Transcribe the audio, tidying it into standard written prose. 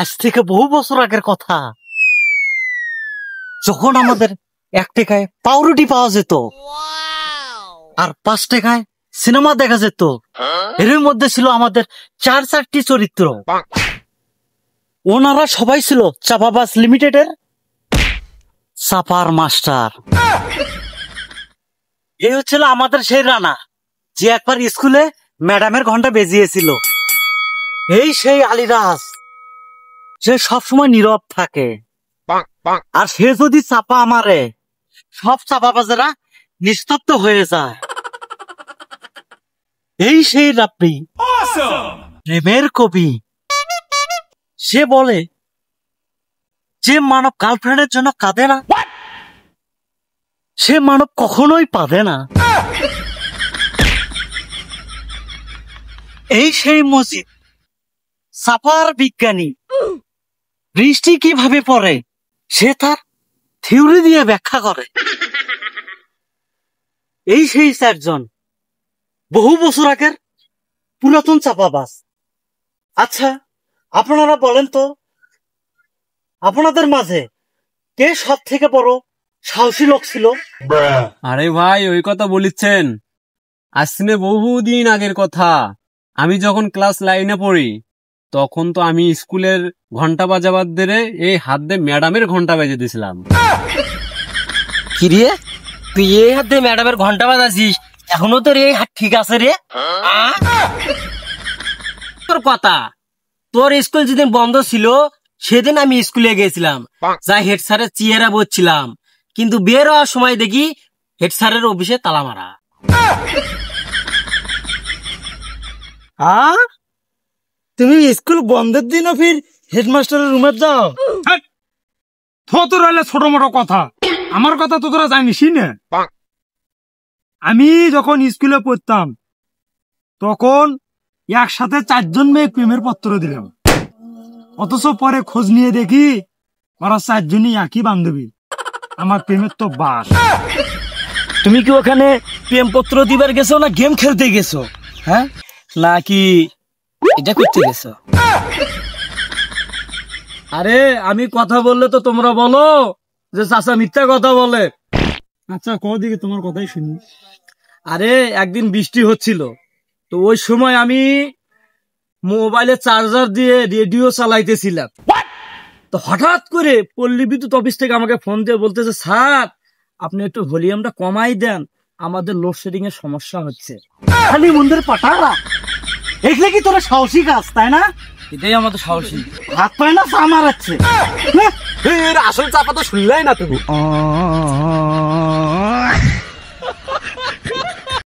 আজ থেকে বহু বছর আগের কথা, যখন আমাদের 1 টাকায় পাউরুটি পাওয়া যেত আর 5 টাকায় সিনেমা দেখা যেত, এর মধ্যে ছিল আমাদের 4টি চরিত্র। ওনারা সবাই ছিল চাপাবাজ লিমিটেডের চাপার মাস্টার। এই হচ্ছিল আমাদের সেই রানা, যে একবার স্কুলে ম্যাডামের ঘন্টা বেজিয়েছিল। এই সেই আলিরাজ, সে সবসময় নীরব থাকে, আর সে যদি চাপা মারে সব চাপাবাজেরা নিস্তব্ধ হয়ে যায়। এই সেই রাব্বি, প্রেমের কবি। সে বলে যে মানব গার্লফ্রেন্ডের জন্য কাঁদে না, সে মানব কখনোই পাবে না। এই সেই মসজিদ, চাপার বিজ্ঞানী। বৃষ্টি কিভাবে পড়ে সে তার থিওরি দিয়ে ব্যাখ্যা করে। এই সেই 4 জন বহু বছর আগের পুরাতন চাপাবাজ। আচ্ছা, আপনারা বলেন তো, আপনাদের মাঝে কে সব থেকে বড় সাহসী লোক ছিল? আরে ভাই, ওই কথা বলিচ্ছেন আসলে বহুদিন আগের কথা। আমি যখন ক্লাস 9-এ পড়ি, তখন তো আমি স্কুলের ঘন্টা বাজাবার ধরে এই হাত দিয়ে ম্যাডামের ঘন্টা বেজে দিয়েছিলাম। কি রে, তুই এই হাত দিয়ে ম্যাডামের ঘন্টা বাজাছিস? এখনো তোর এই হাত ঠিক আছে রে? তোর কথা, তোর স্কুল যেদিন বন্ধ ছিল সেদিন আমি স্কুলে গেছিলাম, যা হেড স্যারের চেয়ারে বসছিলাম, কিন্তু বের হওয়ার সময় দেখি হেড স্যারের অফিসে তালা মারা। তুমি স্কুল বন্ধের দিনও ফির হেডমাস্টারের রুমে যাও? তোর হলে ছোট মোটো কথা, আমার কথা তো তোরা জানিস না। আমি যখন স্কুলে পড়তাম তখন একসাথে 4 জন মেয়ে প্রেমের পত্র দিলাম, অথচ পরে খোঁজ নিয়ে দেখি ওরা 4 জনই একই বান্ধবী। আমার প্রেমের তো বাস। তুমি কি ওখানে প্রেম পত্র দিবার গেছো না গেম খেলতে গেছো? হ্যাঁ, নাকি এটা করতে গেছো? আরে আমি কথা বললে তো তোমরা বলো যে চাচা মিথ্যা কথা বলে। আচ্ছা, দিকে তোমার কথাই শুনি। আরে একদিন বৃষ্টি হচ্ছিল, তো ওই সময় আমি মোবাইলে চার্জার দিয়ে রেডিও চালাইতেছিলাম। তো হঠাৎ করে পল্লী বিদ্যুৎ অফিস থেকে আমাকে ফোন দিয়ে বলতেছে, স্যার আপনি একটু ভলিউমটা কমাই দেন, আমাদের লোডশেডিং এর সমস্যা হচ্ছে। খালি মন্দির পাঠারা, এগুলো কি তোরা সাহসী কাজ, তাই না? এটাই আমাদের সাহসী। হাত পায় না চা মারাচ্ছে। আসল চাপা তো শুনলাই না তুমি।